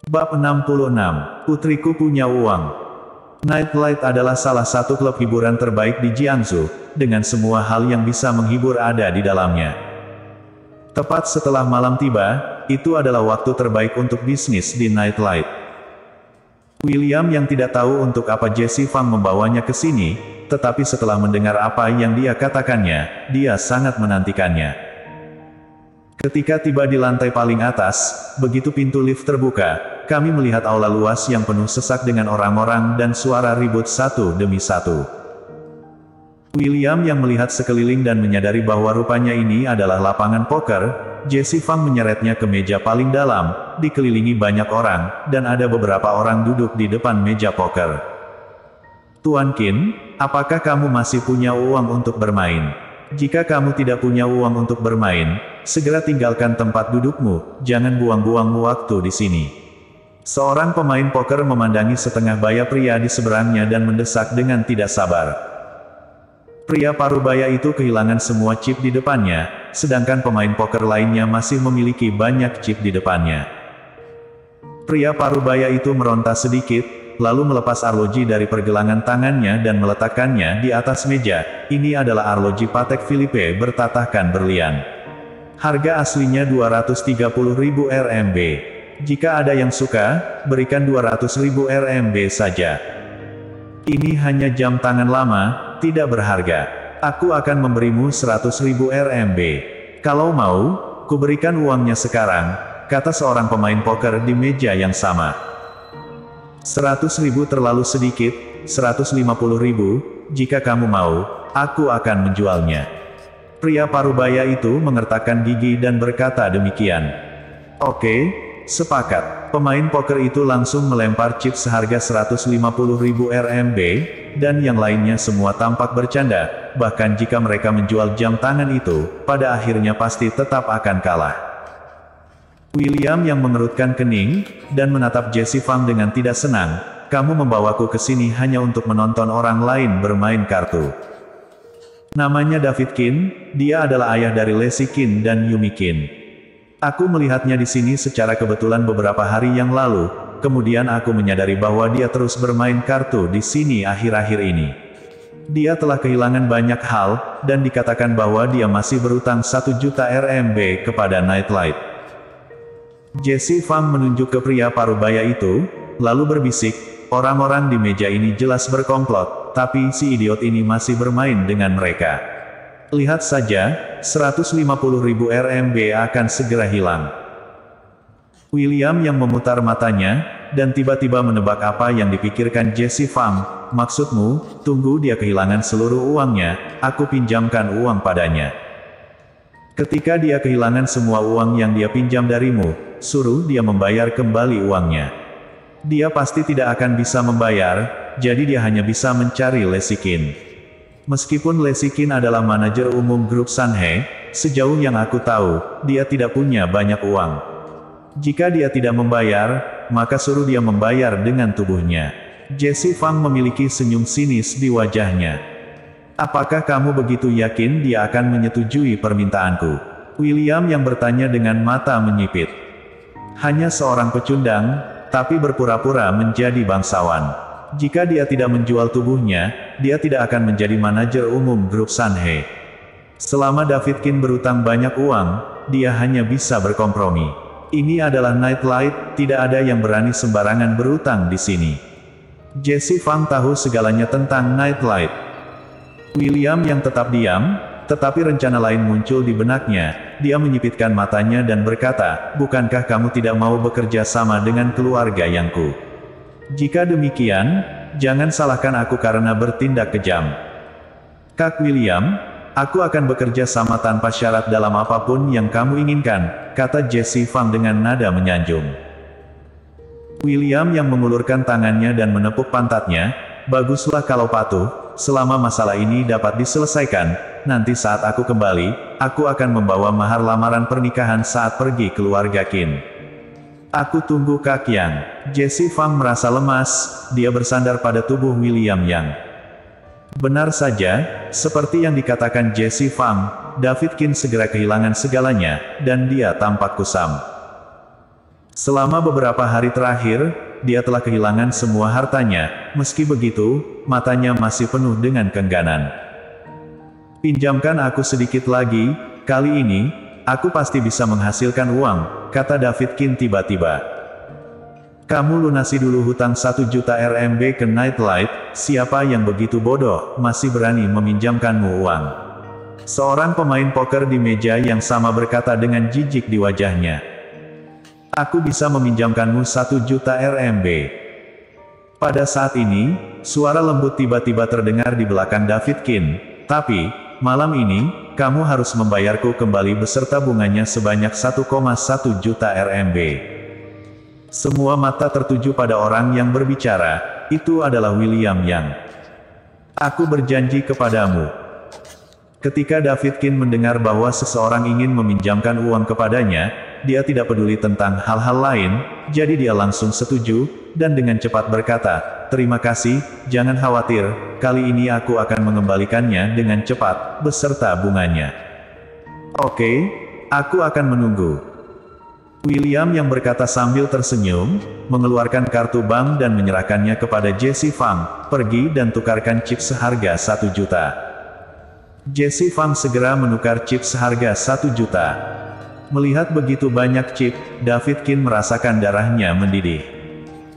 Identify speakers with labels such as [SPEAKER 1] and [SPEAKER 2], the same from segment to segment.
[SPEAKER 1] Bab 66. Putriku punya uang. Nightlight adalah salah satu klub hiburan terbaik di Jiangsu, dengan semua hal yang bisa menghibur ada di dalamnya. Tepat setelah malam tiba, itu adalah waktu terbaik untuk bisnis di Nightlight. William yang tidak tahu untuk apa Jesse Fang membawanya ke sini, tetapi setelah mendengar apa yang dia katakannya, dia sangat menantikannya. Ketika tiba di lantai paling atas, begitu pintu lift terbuka, kami melihat aula luas yang penuh sesak dengan orang-orang dan suara ribut satu demi satu. William yang melihat sekeliling dan menyadari bahwa rupanya ini adalah lapangan poker, Jesse Fang menyeretnya ke meja paling dalam, dikelilingi banyak orang, dan ada beberapa orang duduk di depan meja poker. Tuan Qin, apakah kamu masih punya uang untuk bermain? Jika kamu tidak punya uang untuk bermain, segera tinggalkan tempat dudukmu, jangan buang-buang waktu di sini. Seorang pemain poker memandangi setengah baya pria di seberangnya dan mendesak dengan tidak sabar. Pria parubaya itu kehilangan semua chip di depannya, sedangkan pemain poker lainnya masih memiliki banyak chip di depannya. Pria parubaya itu meronta sedikit, lalu melepas arloji dari pergelangan tangannya dan meletakkannya di atas meja. Ini adalah arloji Patek Philippe bertatahkan berlian. Harga aslinya 230.000 RMB. Jika ada yang suka, berikan 200.000 RMB saja. Ini hanya jam tangan lama, tidak berharga. Aku akan memberimu 100.000 RMB. Kalau mau, kuberikan uangnya sekarang, kata seorang pemain poker di meja yang sama. 100.000 terlalu sedikit, 150.000, jika kamu mau, aku akan menjualnya. Pria parubaya itu mengertakkan gigi dan berkata demikian. Oke, sepakat. Pemain poker itu langsung melempar chip seharga 150.000 RMB, dan yang lainnya semua tampak bercanda, bahkan jika mereka menjual jam tangan itu, pada akhirnya pasti tetap akan kalah. William yang mengerutkan kening, dan menatap Jesse Fang dengan tidak senang, kamu membawaku ke sini hanya untuk menonton orang lain bermain kartu. Namanya David Qin, dia adalah ayah dari Lexi Qin dan Yumi Qin. Aku melihatnya di sini secara kebetulan beberapa hari yang lalu, kemudian aku menyadari bahwa dia terus bermain kartu di sini akhir-akhir ini. Dia telah kehilangan banyak hal, dan dikatakan bahwa dia masih berutang 1 juta RMB kepada Nightlight. Jesse Fang menunjuk ke pria parubaya itu, lalu berbisik, orang-orang di meja ini jelas berkomplot, tapi si idiot ini masih bermain dengan mereka. Lihat saja, 150.000 RMB akan segera hilang. William yang memutar matanya, dan tiba-tiba menebak apa yang dipikirkan Jesse Fang. Maksudmu, tunggu dia kehilangan seluruh uangnya, aku pinjamkan uang padanya. Ketika dia kehilangan semua uang yang dia pinjam darimu, suruh dia membayar kembali uangnya. Dia pasti tidak akan bisa membayar, jadi dia hanya bisa mencari Lexi Qin. Meskipun Lexi Qin adalah manajer umum grup Sanhe, sejauh yang aku tahu, dia tidak punya banyak uang. Jika dia tidak membayar, maka suruh dia membayar dengan tubuhnya. Jesse Fang memiliki senyum sinis di wajahnya. Apakah kamu begitu yakin dia akan menyetujui permintaanku? William yang bertanya dengan mata menyipit. Hanya seorang pecundang, tapi berpura-pura menjadi bangsawan. Jika dia tidak menjual tubuhnya, dia tidak akan menjadi manajer umum grup Sanhe. Selama David Qin berutang banyak uang, dia hanya bisa berkompromi. Ini adalah Nightlight, tidak ada yang berani sembarangan berutang di sini. Jesse Fang tahu segalanya tentang Nightlight. William yang tetap diam, tetapi rencana lain muncul di benaknya. Dia menyipitkan matanya dan berkata, bukankah kamu tidak mau bekerja sama dengan keluarga Yangku? Jika demikian, jangan salahkan aku karena bertindak kejam. Kak William, aku akan bekerja sama tanpa syarat dalam apapun yang kamu inginkan, kata Jesse Fang dengan nada menyanjung. William yang mengulurkan tangannya dan menepuk pantatnya, baguslah kalau patuh, selama masalah ini dapat diselesaikan, nanti saat aku kembali, aku akan membawa mahar lamaran pernikahan saat pergi keluarga Qin. Aku tunggu Kak Yang. Jesse Fang merasa lemas, dia bersandar pada tubuh William Yang. Benar saja, seperti yang dikatakan Jesse Fang, David Qin segera kehilangan segalanya, dan dia tampak kusam. Selama beberapa hari terakhir, dia telah kehilangan semua hartanya. Meski begitu, matanya masih penuh dengan keengganan. "Pinjamkan aku sedikit lagi, kali ini, aku pasti bisa menghasilkan uang," kata Davidkin tiba-tiba. "Kamu lunasi dulu hutang 1 juta RMB ke Nightlight, siapa yang begitu bodoh, masih berani meminjamkanmu uang?" Seorang pemain poker di meja yang sama berkata dengan jijik di wajahnya. "Aku bisa meminjamkanmu 1 juta RMB. Pada saat ini, suara lembut tiba-tiba terdengar di belakang Davidkin. "Tapi, malam ini, kamu harus membayarku kembali beserta bunganya sebanyak 1,1 juta RMB. Semua mata tertuju pada orang yang berbicara. Itu adalah William Yang. "Aku berjanji kepadamu." Ketika Davidkin mendengar bahwa seseorang ingin meminjamkan uang kepadanya, dia tidak peduli tentang hal-hal lain, jadi dia langsung setuju, dan dengan cepat berkata, "Terima kasih, jangan khawatir, kali ini aku akan mengembalikannya dengan cepat, beserta bunganya." "Oke, aku akan menunggu." William yang berkata sambil tersenyum, mengeluarkan kartu bank dan menyerahkannya kepada Jesse Fang. "Pergi dan tukarkan chip seharga 1 juta. Jesse Fang segera menukar chip seharga 1 juta. Melihat begitu banyak chip, Davidkin merasakan darahnya mendidih.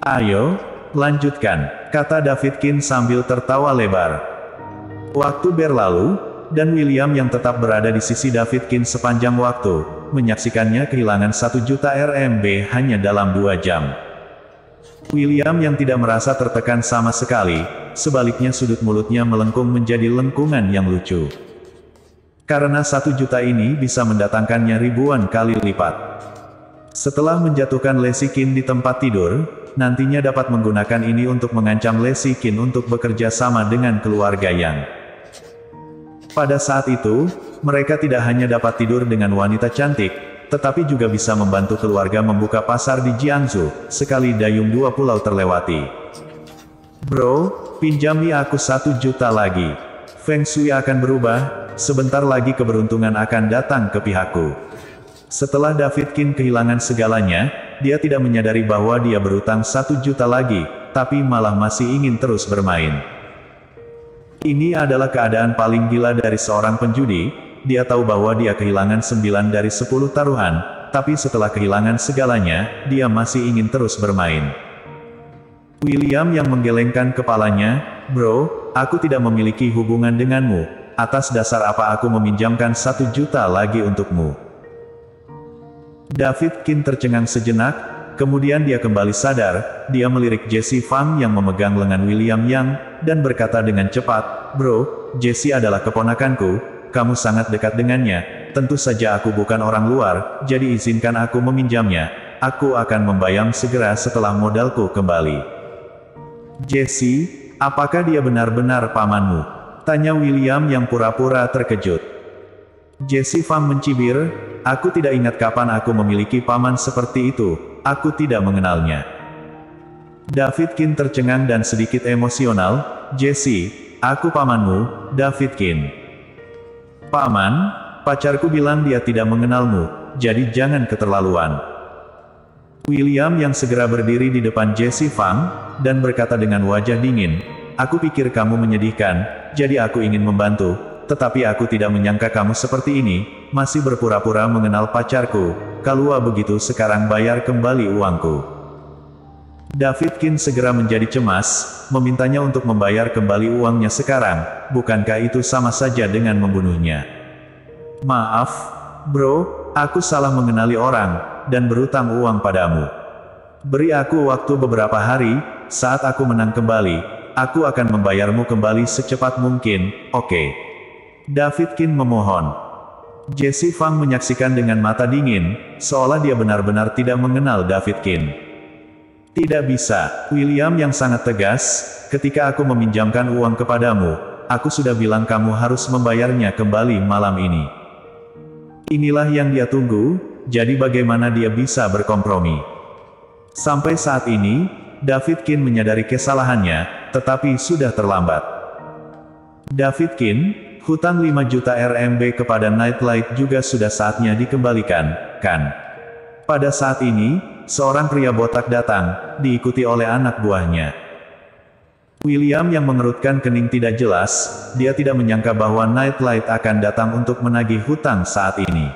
[SPEAKER 1] "Ayo, lanjutkan," kata Davidkin sambil tertawa lebar. Waktu berlalu, dan William yang tetap berada di sisi Davidkin sepanjang waktu, menyaksikannya kehilangan 1 juta RMB hanya dalam 2 jam. William yang tidak merasa tertekan sama sekali, sebaliknya sudut mulutnya melengkung menjadi lengkungan yang lucu. Karena 1 juta ini bisa mendatangkannya ribuan kali lipat. Setelah menjatuhkan Lesikin di tempat tidur, nantinya dapat menggunakan ini untuk mengancam Lesikin untuk bekerja sama dengan keluarga Yang. Pada saat itu, mereka tidak hanya dapat tidur dengan wanita cantik, tetapi juga bisa membantu keluarga membuka pasar di Jiangsu, sekali dayung 2 pulau terlewati. "Bro, pinjami aku 1 juta lagi. Feng Shui akan berubah, sebentar lagi keberuntungan akan datang ke pihakku." Setelah Davidkin kehilangan segalanya, dia tidak menyadari bahwa dia berutang 1 juta lagi, tapi malah masih ingin terus bermain. Ini adalah keadaan paling gila dari seorang penjudi. Dia tahu bahwa dia kehilangan 9 dari 10 taruhan, tapi setelah kehilangan segalanya, dia masih ingin terus bermain. William yang menggelengkan kepalanya, "Bro, aku tidak memiliki hubungan denganmu. Atas dasar apa aku meminjamkan 1 juta lagi untukmu?" Davidkin tercengang sejenak, kemudian dia kembali sadar. Dia melirik Jesse Fang yang memegang lengan William Yang, dan berkata dengan cepat, "Bro, Jesse adalah keponakanku. Kamu sangat dekat dengannya, tentu saja aku bukan orang luar, jadi izinkan aku meminjamnya. Aku akan membayar segera setelah modalku kembali." "Jesse, apakah dia benar-benar pamanmu?" tanya William yang pura-pura terkejut. Jesse Fang mencibir, "Aku tidak ingat kapan aku memiliki paman seperti itu, aku tidak mengenalnya." Davidkin tercengang dan sedikit emosional, "Jesse, aku pamanmu, Davidkin." "Paman, pacarku bilang dia tidak mengenalmu, jadi jangan keterlaluan." William yang segera berdiri di depan Jesse Fang, dan berkata dengan wajah dingin, "Aku pikir kamu menyedihkan, jadi aku ingin membantu, tetapi aku tidak menyangka kamu seperti ini, masih berpura-pura mengenal pacarku. Kalau begitu sekarang bayar kembali uangku." Davidkin segera menjadi cemas, memintanya untuk membayar kembali uangnya sekarang. Bukankah itu sama saja dengan membunuhnya? "Maaf, bro, aku salah mengenali orang, dan berutang uang padamu. Beri aku waktu beberapa hari, saat aku menang kembali, aku akan membayarmu kembali secepat mungkin, oke?" Davidkin memohon. Jesse Fang menyaksikan dengan mata dingin, seolah dia benar-benar tidak mengenal Davidkin. "Tidak bisa, William yang sangat tegas, ketika aku meminjamkan uang kepadamu, aku sudah bilang kamu harus membayarnya kembali malam ini." Inilah yang dia tunggu, jadi bagaimana dia bisa berkompromi? Sampai saat ini, Davidkin menyadari kesalahannya, tetapi sudah terlambat. "Davidkin, hutang 5 juta RMB kepada Nightlight juga sudah saatnya dikembalikan, kan?" Pada saat ini, seorang pria botak datang, diikuti oleh anak buahnya. William yang mengerutkan kening tidak jelas, dia tidak menyangka bahwa Nightlight akan datang untuk menagih hutang saat ini.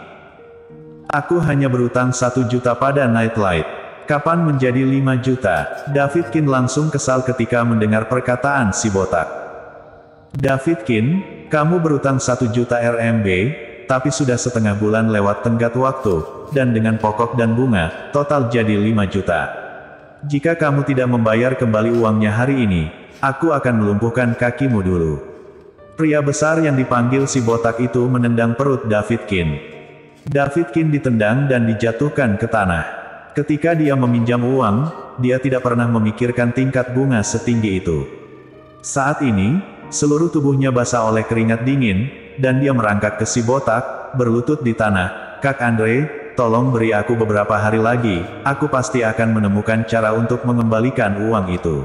[SPEAKER 1] Aku hanya berutang 1 juta pada Nightlight. Kapan menjadi 5 juta? Davidkin langsung kesal ketika mendengar perkataan si botak. Davidkin, kamu berutang 1 juta RMB, tapi sudah setengah bulan lewat tenggat waktu, dan dengan pokok dan bunga, total jadi 5 juta. Jika kamu tidak membayar kembali uangnya hari ini, aku akan melumpuhkan kakimu dulu. Pria besar yang dipanggil si botak itu menendang perut Davidkin. Davidkin ditendang dan dijatuhkan ke tanah. Ketika dia meminjam uang, dia tidak pernah memikirkan tingkat bunga setinggi itu. Saat ini, seluruh tubuhnya basah oleh keringat dingin, dan dia merangkak ke si botak, berlutut di tanah. Kak Andre, tolong beri aku beberapa hari lagi, aku pasti akan menemukan cara untuk mengembalikan uang itu.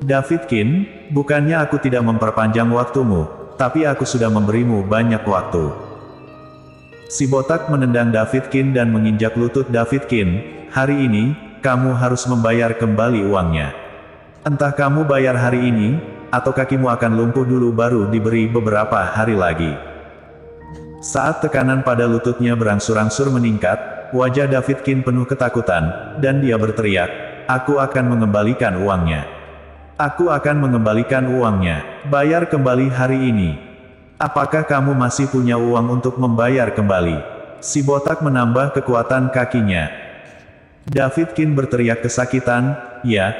[SPEAKER 1] Davidkin, bukannya aku tidak memperpanjang waktumu, tapi aku sudah memberimu banyak waktu. Si botak menendang Davidkin dan menginjak lutut Davidkin. Hari ini, kamu harus membayar kembali uangnya. Entah kamu bayar hari ini, atau kakimu akan lumpuh dulu baru diberi beberapa hari lagi. Saat tekanan pada lututnya berangsur-angsur meningkat, wajah Davidkin penuh ketakutan, dan dia berteriak, aku akan mengembalikan uangnya. Aku akan mengembalikan uangnya. Bayar kembali hari ini. Apakah kamu masih punya uang untuk membayar kembali? Si botak menambah kekuatan kakinya. Davidkin berteriak kesakitan, ya,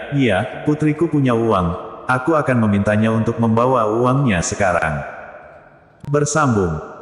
[SPEAKER 1] putriku punya uang. Aku akan memintanya untuk membawa uangnya sekarang. Bersambung.